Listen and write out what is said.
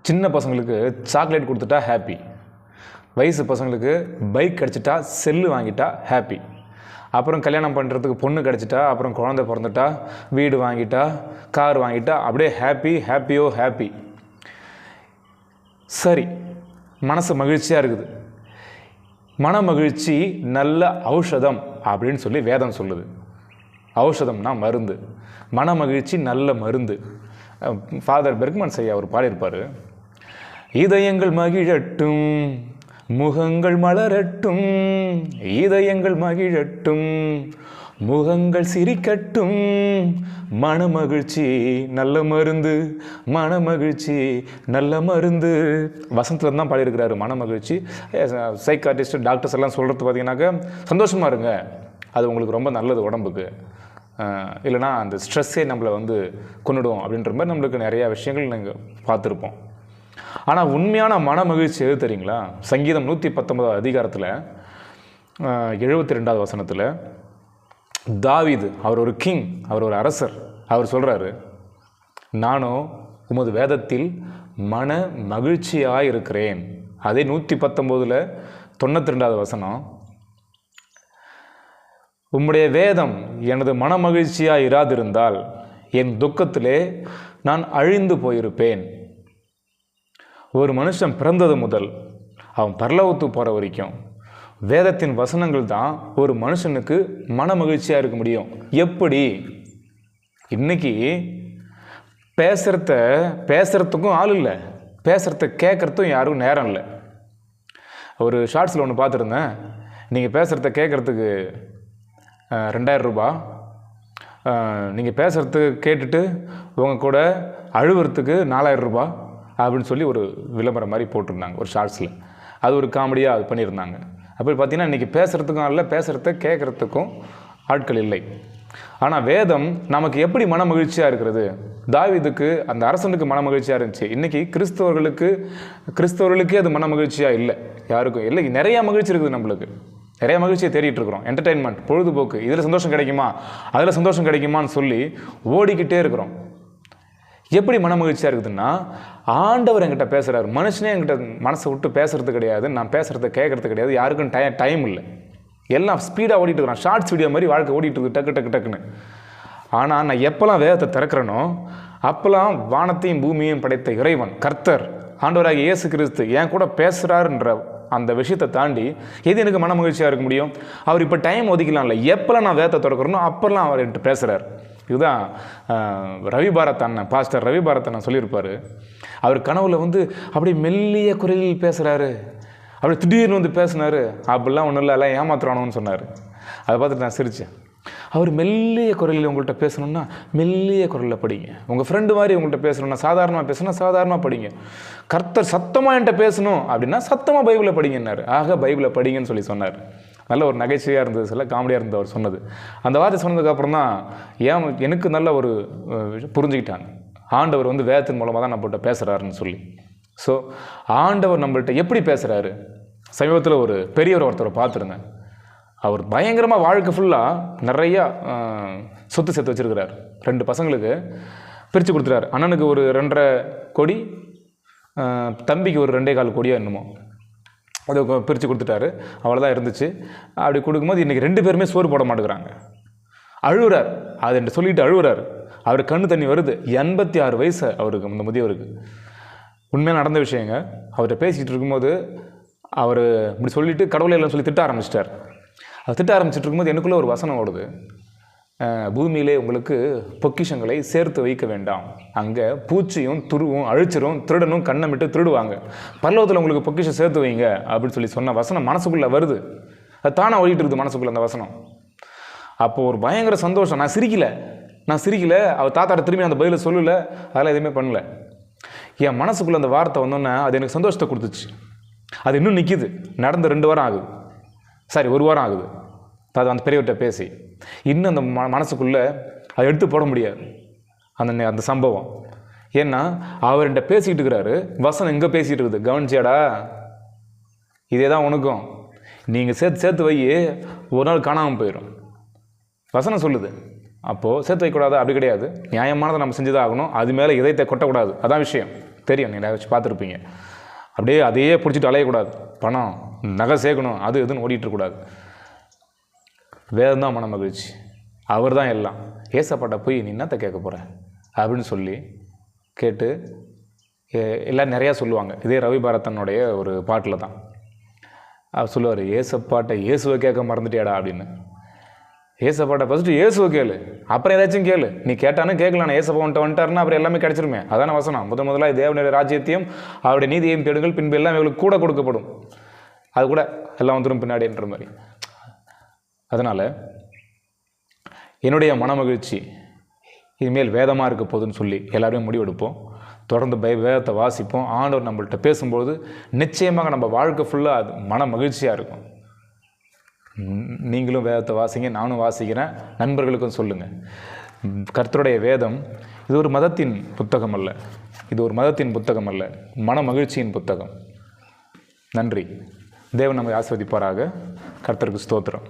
சின்ன பசங்களுக்கு சாக்லேட் கொடுத்துட்டா ஹாப்பி, வயசு பசங்களுக்கு பைக் கிடச்சிட்டா செல்லு வாங்கிட்டா ஹாப்பி, அப்புறம் கல்யாணம் பண்ணுறதுக்கு பொண்ணு கிடச்சிட்டா, அப்புறம் குழந்தை பிறந்துட்டா, வீடு வாங்கிட்டா, கார் வாங்கிட்டா, அப்படியே ஹாப்பியோ ஹாப்பி. சரி, மனசு மகிழ்ச்சியாக இருக்குது. மன மகிழ்ச்சி நல்ல ஔஷதம் அப்படின்னு சொல்லி வேதம் சொல்லுது. ஔஷதம்னா மருந்து, மன மகிழ்ச்சி நல்ல மருந்து. ஃபாதர் பெர்க்மன்ஸ் ஐயா அவர் பாடியிருப்பார், இதயங்கள் மகிழட்டும் முகங்கள் மலரட்டும், இதயங்கள் மகிழட்டும் முகங்கள் சிரிக்கட்டும், மனமகிழ்ச்சி நல்ல மருந்து, மனமகிழ்ச்சி நல்ல மருந்து. வசந்தத்தில் தான் பாடியிருக்கிறாரு மனமகிழ்ச்சி. சைக்காட்டிஸ்ட் டாக்டர்ஸ் எல்லாம் சொல்கிறது பார்த்தீங்கன்னாக்கா சந்தோஷமாக இருங்க, அது உங்களுக்கு ரொம்ப நல்லது உடம்புக்கு, இல்லைனா அந்த ஸ்ட்ரெஸ்ஸே நம்மளை கொண்டுடும் அப்படின்ற மாதிரி நம்மளுக்கு நிறையா விஷயங்கள் நாங்கள் பார்த்துருப்போம். ஆனால் உண்மையான மன மகிழ்ச்சி எது தெரியுங்களா? சங்கீதம் 119 அதிகாரத்தில் 72வது வசனத்தில் தாவீது, அவர் ஒரு கிங், அவர் ஒரு அரசர், அவர் சொல்கிறாரு, நானும் உமது வேதத்தில் மன மகிழ்ச்சியாக இருக்கிறேன். அதே 119ல் 92வது வசனம், உம்முடைய வேதம் எனது மன மகிழ்ச்சியாக இராதிருந்தால் என் துக்கத்திலே நான் அழிந்து போயிருப்பேன். ஒரு மனுஷன் பிறந்தது முதல் அவன் பரலோகத்துக்கு போகிற வரைக்கும் வேதத்தின் வசனங்கள் தான் ஒரு மனுஷனுக்கு மன மகிழ்ச்சியாக இருக்க முடியும். எப்படி? இன்னைக்கு பேசுகிறதுக்கும் ஆள் இல்லை, பேசுகிறத கேட்குறதுக்கும் யாரும் நேரம் இல்லை. ஒரு ஷார்ட்ஸில் ஒன்று பார்த்துருந்தேன், நீங்கள் பேசுகிறத கேட்குறதுக்கு 2000 ரூபாய், நீங்கள் பேசுகிறதுக்கு கேட்டுட்டு உங்கள் கூட அழுவுறதுக்கு 4000 ரூபாய் அப்படின்னு சொல்லி ஒரு விளம்பரம் மாதிரி போட்டிருந்தாங்க ஒரு ஷார்ட்ஸில். அது ஒரு காமெடியாக அது பண்ணியிருந்தாங்க. அப்படி பார்த்தீங்கன்னா இன்றைக்கி பேசுகிறதுக்கும் இல்லை, பேசுகிறத கேட்குறதுக்கும் ஆட்கள் இல்லை. ஆனால் வேதம் நமக்கு எப்படி மன மகிழ்ச்சியாக இருக்கிறது? தாவீதுக்கு, அந்த அரசனுக்கு மன மகிழ்ச்சியாக இருந்துச்சு. இன்றைக்கி கிறிஸ்தவர்களுக்கே அது மன மகிழ்ச்சியாக இல்லை, யாருக்கும் இல்லை. நிறையா மகிழ்ச்சி இருக்குது, நம்மளுக்கு நிறையா மகிழ்ச்சியை தேடிட்டு இருக்கிறோம். என்டர்டெயின்மெண்ட், பொழுதுபோக்கு, இதில் சந்தோஷம் கிடைக்குமா அதில் சந்தோஷம் கிடைக்குமான்னு சொல்லி ஓடிக்கிட்டே இருக்கிறோம். எப்படி மன மகிழ்ச்சியாக இருக்குதுன்னா, ஆண்டவர் என்கிட்ட பேசுகிறார், மனுஷனே என்கிட்ட மனசை விட்டு பேசுறது கிடையாது, நான் பேசுகிறத கேட்குறது கிடையாது, யாருக்கும் டைம் இல்லை, எல்லாம் ஸ்பீடாக ஓடிட்டு இருக்கிறான், ஷார்ட்ஸ் வீடியோ மாதிரி வாழ்க்கை ஓடிட்டு இருக்குது டக்குன்னு. ஆனால் நான் எப்போல்லாம் வேதத்தை திறக்கிறேனோ அப்போல்லாம் வானத்தையும் பூமியையும் படைத்த இறைவன் கர்த்தர் ஆண்டவராகிய இயேசு கிறிஸ்து என் கூட பேசுகிறாருன்ற அந்த விஷயத்தை தாண்டி எது எனக்கு மன மகிழ்ச்சியாக இருக்க முடியும்? அவர் இப்போ டைம் ஒதுக்கலாம்ல, எப்போல்லாம் நான் வேதத்தை திறக்கிறேனோ அப்போல்லாம் அவர் என்கிட்ட பேசுகிறார். இதுதான் ரவி பாரத் அண்ணன், பாஸ்டர் ரவி பாரத் அண்ணன் சொல்லியிருப்பார். அவர் கனவுல அப்படியே மெல்லிய குரலில் பேசுகிறாரு, அப்படி திடீர்னு பேசினார், அப்படிலாம் ஒன்றும் இல்லை, எல்லாம் ஏமாத்துறானோன்னு சொன்னார். அதை பார்த்துட்டு நான் சிரித்தேன். அவர் மெல்லிய குரலில் உங்கள்கிட்ட பேசணுன்னா மெல்லிய குரலில் படிங்க, உங்கள் ஃப்ரெண்டு மாதிரி உங்கள்கிட்ட பேசணுன்னா சாதாரணமாக பேசணும்னா சாதாரணமாக படிங்க, கர்த்தர் சத்தமாக என்கிட்ட பேசணும் அப்படின்னா சத்தமாக பைபிளை படிங்கன்னாரு. ஆக பைபிளை படிங்கன்னு சொல்லி சொன்னார். நல்ல ஒரு நகைச்சுவையாக இருந்தது, சில காமெடியாக இருந்தது அவர் சொன்னது. அந்த வார்த்தை சொன்னதுக்கப்புறம் தான் எனக்கு நல்ல ஒரு புரிஞ்சுக்கிட்டாங்க, ஆண்டவர் வேதத்தின் மூலமாக தான் நம்மள்கிட்ட பேசுகிறாருன்னு சொல்லி. ஸோ ஆண்டவர் நம்மள்கிட்ட எப்படி பேசுகிறாரு? சமீபத்தில் ஒரு பெரியவர் ஒருத்தரை பார்த்துருந்தேன். அவர் பயங்கரமாக வாழ்க்கை ஃபுல்லாக நிறையா சொத்து சேர்த்து வச்சுருக்கிறார். 2 பசங்களுக்கு பிரித்து கொடுத்துட்டார். அண்ணனுக்கு ஒரு 2.5 கோடி, தம்பிக்கு ஒரு 2.25 கோடியாக என்னமோ அதை பிரித்து கொடுத்துட்டாரு. அவ்வளோதான் இருந்துச்சு. அப்படி கொடுக்கும்போது இன்றைக்கி 2 பேருமே சோறு போட மாட்டேங்கிறாங்க. அழுகுறார், அது என்று சொல்லிட்டு அழுகுறார். அவர் கண்ணு தண்ணி வருது. 86 வயசு அவருக்கு, அந்த முதியவருக்கு. உண்மையாக நடந்த விஷயங்க. அவர்கிட்ட பேசிக்கிட்டு இருக்கும்போது அவர் இப்படி சொல்லிவிட்டு கடவுளை எல்லாம் சொல்லி திட்ட ஆரம்பிச்சிட்டார். அவர் திட்ட ஆரம்பிச்சுட்டு இருக்கும்போது எனக்குள்ளே ஒரு வசனம் ஓடுது, பூமியிலே உங்களுக்கு பொக்கிஷங்களை சேர்த்து வைக்க வேண்டாம், அங்கே பூச்சியும் துருவும் அழிச்சிரும் திருடனும் கண்ணமிட்டு திருடுவாங்க, பரலோகத்தில் உங்களுக்கு பொக்கிஷம் சேர்த்து வைங்க அப்படின்னு சொல்லி சொன்ன வசனம் மனசுக்குள்ளே வருது. அது தானாக ஓடிட்டு இருக்குது மனசுக்குள்ளே அந்த வசனம். அப்போது ஒரு பயங்கர சந்தோஷம். நான் சிரிக்கலை. அவர் தாத்தாட்ட திரும்பி அந்த பதிலை சொல்லலை, அதெல்லாம் எதுவுமே பண்ணல. என் மனசுக்குள்ளே அந்த வார்த்தை வந்தோன்னே அது எனக்கு சந்தோஷத்தை கொடுத்துச்சு. அது இன்னும் நிற்கிது. நடந்து 2 வாரம் ஆகுது, சாரி 1 வாரம் ஆகுது. அது அந்த பெரியவர்கிட்ட பேசி இன்னும் அந்த மனசுக்குள்ளே அதை எடுத்து போட முடியாது அந்த சம்பவம். ஏன்னா அவர் என்கிட்ட பேசிக்கிட்டு இருக்கிறாரு, வசனம் எங்கே பேசிகிட்டு இருக்குது, கவனிச்சியாடா, இதே தான் உனக்கும், நீங்கள் சேர்த்து வை, ஒரு நாள் காணாமல் போயிடும், வசனம் சொல்லுது. அப்போது சேர்த்து வைக்கக்கூடாது அப்படி கிடையாது, நியாயமானதை நம்ம செஞ்சு தான் ஆகணும், அது மேலே இதயத்தை கொட்டக்கூடாது, அதான் விஷயம். தெரியும், நீங்கள் வச்சு பார்த்துருப்பீங்க. அப்படியே அதையே பிடிச்சிட்டு அலையக்கூடாது. பணம், நகை சேர்க்கணும், அது எதுன்னு ஓடிட்டுருக்கூடாது. வேதம் தான் மன மகிழ்ச்சி, அவர் தான் எல்லாம். ஏசப்பாட்ட போய் நீ என்னத்தை கேட்க போகிற அப்படின்னு சொல்லி கேட்டு எல்லோரும் நிறையா சொல்லுவாங்க. இதே ரவி பாரதனுடைய ஒரு பாட்டில் தான் அவர் சொல்லுவார், ஏசப்பாட்டை இயேசுவை கேட்க மறந்துட்டியாடா அப்படின்னு. ஏசப்பாட்டை ஃபஸ்ட்டு இயேசுவை கேளு, அப்புறம் ஏதாச்சும் கேளு. நீ கேட்டானு கேட்கலாம், ஏசப்பா வந்துட்டாருன்னா அப்புறம் எல்லாமே கிடச்சிருமே. அதான வசனம். முதலாக தேவனுடைய ராஜ்யத்தையும் அவருடைய நீதியையும் தேடுங்கள், பின்பு எல்லாம் இவங்களுக்கு கூட கொடுக்கப்படும். அது கூட எல்லாம் வந்துடும் பின்னாடின்ற மாதிரி. அதனால் என்னுடைய மனமகிழ்ச்சி இனிமேல் வேதமாக இருக்க போகுதுன்னு சொல்லி எல்லாருமே முடிவெடுப்போம். தொடர்ந்து வேதத்தை வாசிப்போம். ஆண்டவர் நம்மள்கிட்ட பேசும்போது நிச்சயமாக நம்ம வாழ்க்கை ஃபுல்லாக அது மன மகிழ்ச்சியாக இருக்கும். நீங்களும் வேதத்தை வாசிங்க, நானும் வாசிக்கிறேன், நண்பர்களுக்கும் சொல்லுங்கள். கர்த்தருடைய வேதம் இது ஒரு மதத்தின் புத்தகம் அல்ல, இது ஒரு மதத்தின் புத்தகம் அல்ல, மன மகிழ்ச்சியின் புத்தகம். நன்றி. தேவன் நம்மை ஆசீர்வதிப்பாராக. கர்த்தருக்கு ஸ்தோத்திரம்.